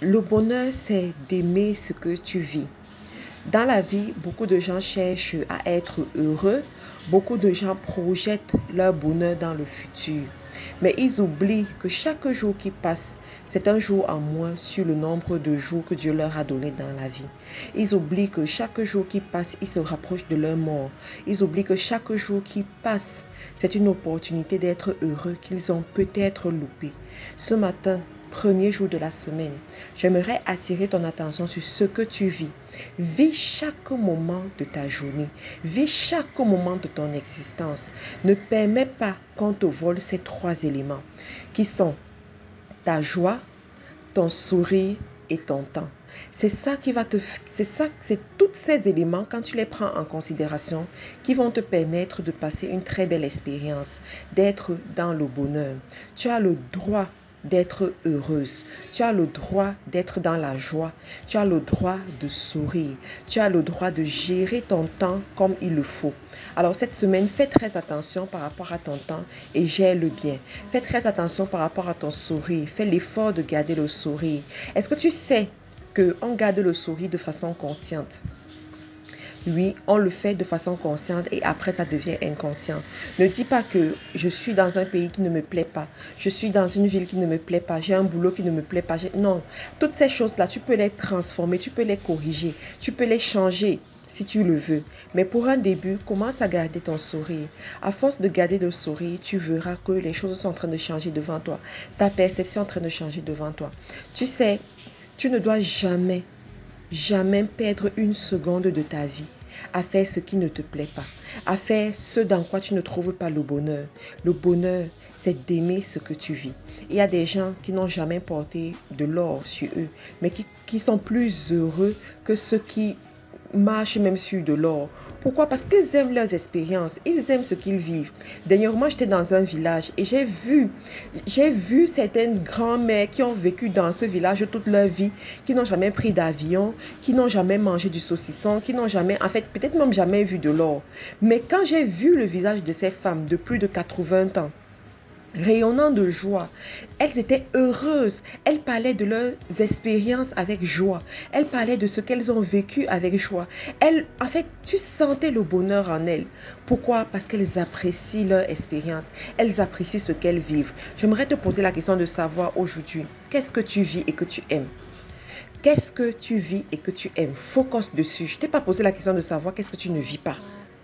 Le bonheur, c'est d'aimer ce que tu vis. Dans la vie, beaucoup de gens cherchent à être heureux. Beaucoup de gens projettent leur bonheur dans le futur. Mais ils oublient que chaque jour qui passe, c'est un jour en moins sur le nombre de jours que Dieu leur a donné dans la vie. Ils oublient que chaque jour qui passe, ils se rapprochent de leur mort. Ils oublient que chaque jour qui passe, c'est une opportunité d'être heureux qu'ils ont peut-être loupé. Ce matin, premier jour de la semaine, j'aimerais attirer ton attention sur ce que tu vis. Vis chaque moment de ta journée. Vis chaque moment de ton existence. Ne permets pas qu'on te vole ces trois éléments qui sont ta joie, ton sourire et ton temps. C'est tous ces éléments, quand tu les prends en considération, qui vont te permettre de passer une très belle expérience, d'être dans le bonheur. Tu as le droit d'être heureuse. Tu as le droit d'être dans la joie. Tu as le droit de sourire. Tu as le droit de gérer ton temps comme il le faut. Alors cette semaine, fais très attention par rapport à ton temps et gère-le bien. Fais très attention par rapport à ton sourire. Fais l'effort de garder le sourire. Est-ce que tu sais qu'on garde le sourire de façon consciente? Oui, on le fait de façon consciente et après ça devient inconscient. Ne dis pas que je suis dans un pays qui ne me plaît pas. Je suis dans une ville qui ne me plaît pas. J'ai un boulot qui ne me plaît pas. Non, toutes ces choses-là, tu peux les transformer, tu peux les corriger, tu peux les changer si tu le veux. Mais pour un début, commence à garder ton sourire. À force de garder le sourire, tu verras que les choses sont en train de changer devant toi. Ta perception est en train de changer devant toi. Tu sais, tu ne dois jamais perdre une seconde de ta vie à faire ce qui ne te plaît pas, à faire ce dans quoi tu ne trouves pas le bonheur. Le bonheur, c'est d'aimer ce que tu vis. Il y a des gens qui n'ont jamais porté de l'or sur eux, mais qui sont plus heureux que ceux qui marchent même sur de l'or. Pourquoi? Parce qu'ils aiment leurs expériences, ils aiment ce qu'ils vivent. Dernièrement, j'étais dans un village et j'ai vu certaines grand-mères qui ont vécu dans ce village toute leur vie, qui n'ont jamais pris d'avion, qui n'ont jamais mangé du saucisson, qui n'ont jamais, en fait, peut-être même jamais vu de l'or. Mais quand j'ai vu le visage de ces femmes de plus de 80 ans, rayonnant de joie, elles étaient heureuses, elles parlaient de leurs expériences avec joie, elles parlaient de ce qu'elles ont vécu avec joie. En fait, tu sentais le bonheur en elles. Pourquoi? Parce qu'elles apprécient leur expérience, elles apprécient ce qu'elles vivent. J'aimerais te poser la question de savoir aujourd'hui, qu'est-ce que tu vis et que tu aimes? Qu'est-ce que tu vis et que tu aimes? Focus dessus. Je ne t'ai pas posé la question de savoir qu'est-ce que tu ne vis pas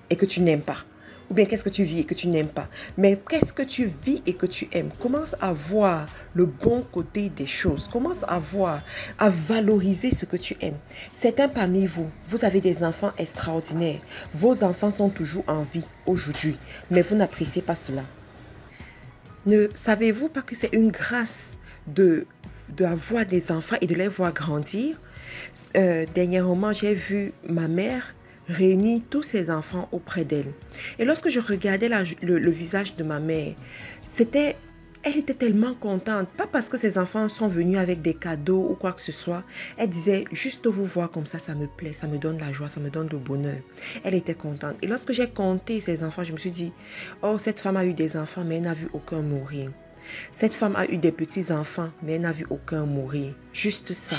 et que tu n'aimes pas. Ou bien qu'est-ce que tu vis et que tu n'aimes pas. Mais qu'est-ce que tu vis et que tu aimes? Commence à voir le bon côté des choses. Commence à voir, à valoriser ce que tu aimes. Certains parmi vous, vous avez des enfants extraordinaires. Vos enfants sont toujours en vie aujourd'hui. Mais vous n'appréciez pas cela. Ne savez-vous pas que c'est une grâce d'avoir des enfants et de les voir grandir? Dernièrement, j'ai vu ma mère réunit tous ses enfants auprès d'elle. Et lorsque je regardais le visage de ma mère, elle était tellement contente. Pas parce que ses enfants sont venus avec des cadeaux ou quoi que ce soit. Elle disait, juste vous voir comme ça me plaît, ça me donne la joie, ça me donne le bonheur. Elle était contente. Et lorsque j'ai compté ses enfants, je me suis dit, oh, cette femme a eu des enfants, mais elle n'a vu aucun mourir. Cette femme a eu des petits-enfants, mais elle n'a vu aucun mourir. Juste ça.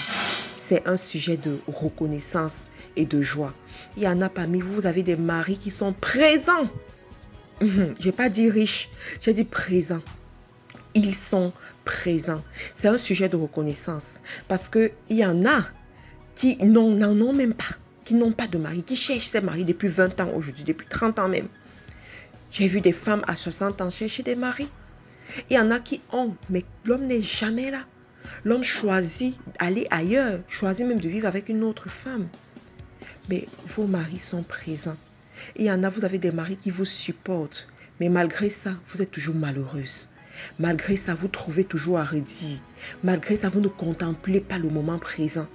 C'est un sujet de reconnaissance et de joie. Il y en a parmi vous, vous avez des maris qui sont présents. Je n'ai pas dit riches, j'ai dit présents. Ils sont présents. C'est un sujet de reconnaissance. Parce qu'il y en a qui n'en ont même pas, qui n'ont pas de mari, qui cherchent ces maris depuis 20 ans aujourd'hui, depuis 30 ans même. J'ai vu des femmes à 60 ans chercher des maris. Il y en a qui ont, mais l'homme n'est jamais là. L'homme choisit d'aller ailleurs, choisit même de vivre avec une autre femme. Mais vos maris sont présents. Il y en a, vous avez des maris qui vous supportent. Mais malgré ça, vous êtes toujours malheureuse. Malgré ça, vous trouvez toujours à redire. Malgré ça, vous ne contemplez pas le moment présent.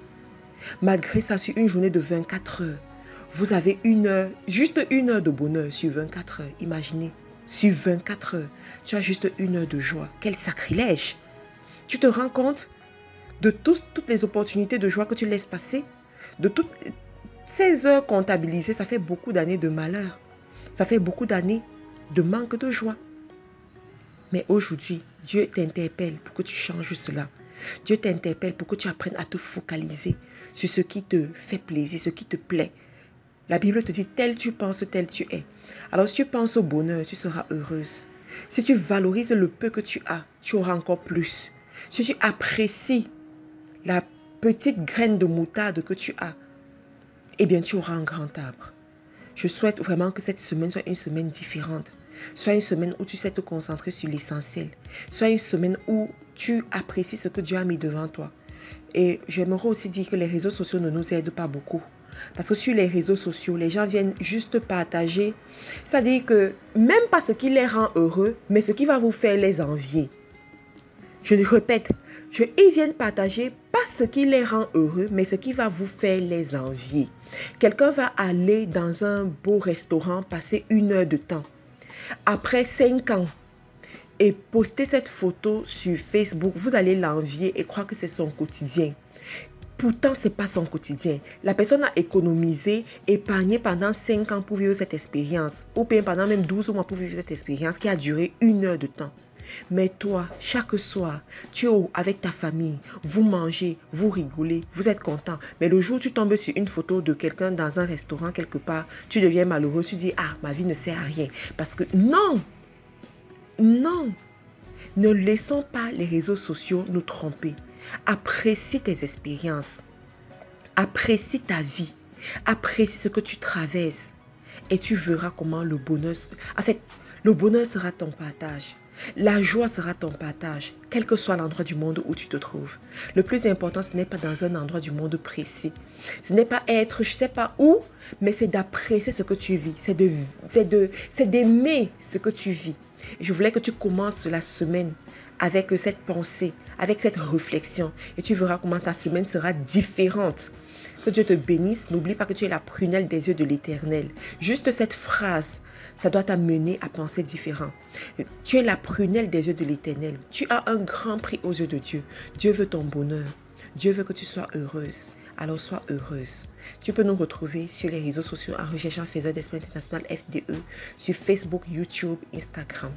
Malgré ça, sur une journée de 24 heures, vous avez juste une heure de bonheur sur 24 heures. Imaginez, sur 24 heures, tu as juste une heure de joie. Quel sacrilège! Tu te rends compte de toutes les opportunités de joie que tu laisses passer? De toutes ces heures comptabilisées, ça fait beaucoup d'années de malheur. Ça fait beaucoup d'années de manque de joie. Mais aujourd'hui, Dieu t'interpelle pour que tu changes cela. Dieu t'interpelle pour que tu apprennes à te focaliser sur ce qui te fait plaisir, ce qui te plaît. La Bible te dit, tel tu penses, tel tu es. Alors si tu penses au bonheur, tu seras heureuse. Si tu valorises le peu que tu as, tu auras encore plus. Si tu apprécies la petite graine de moutarde que tu as, eh bien tu auras un grand arbre. Je souhaite vraiment que cette semaine soit une semaine différente. Soit une semaine où tu sais te concentrer sur l'essentiel. Soit une semaine où tu apprécies ce que Dieu a mis devant toi. Et j'aimerais aussi dire que les réseaux sociaux ne nous aident pas beaucoup. Parce que sur les réseaux sociaux, les gens viennent juste partager. C'est-à-dire que même pas ce qui les rend heureux, mais ce qui va vous faire les envier. Je le répète, ils viennent partager pas ce qui les rend heureux, mais ce qui va vous faire les envier. Quelqu'un va aller dans un beau restaurant, passer 1 heure de temps. Après 5 ans, et poster cette photo sur Facebook, vous allez l'envier et croire que c'est son quotidien. Pourtant, ce n'est pas son quotidien. La personne a économisé, épargné pendant 5 ans pour vivre cette expérience. Ou bien pendant même 12 mois pour vivre cette expérience qui a duré 1 heure de temps. Mais toi, chaque soir, tu es avec ta famille, vous mangez, vous rigolez, vous êtes content. Mais le jour où tu tombes sur une photo de quelqu'un dans un restaurant quelque part, tu deviens malheureux, tu dis, ah, ma vie ne sert à rien. Parce que non, ne laissons pas les réseaux sociaux nous tromper. Apprécie tes expériences. Apprécie ta vie. Apprécie ce que tu traverses. Et tu verras comment le bonheur... En fait, le bonheur sera ton partage. La joie sera ton partage, quel que soit l'endroit du monde où tu te trouves. Le plus important, ce n'est pas dans un endroit du monde précis. Ce n'est pas être, je ne sais pas où, mais c'est d'apprécier ce que tu vis. C'est d'aimer ce que tu vis. Et je voulais que tu commences la semaine avec cette pensée, avec cette réflexion. Et tu verras comment ta semaine sera différente. Que Dieu te bénisse. N'oublie pas que tu es la prunelle des yeux de l'Éternel. Juste cette phrase, ça doit t'amener à penser différent. Tu es la prunelle des yeux de l'Éternel. Tu as un grand prix aux yeux de Dieu. Dieu veut ton bonheur. Dieu veut que tu sois heureuse. Alors sois heureuse. Tu peux nous retrouver sur les réseaux sociaux en recherchant Faiseur d'Esprit International FDE sur Facebook, YouTube, Instagram.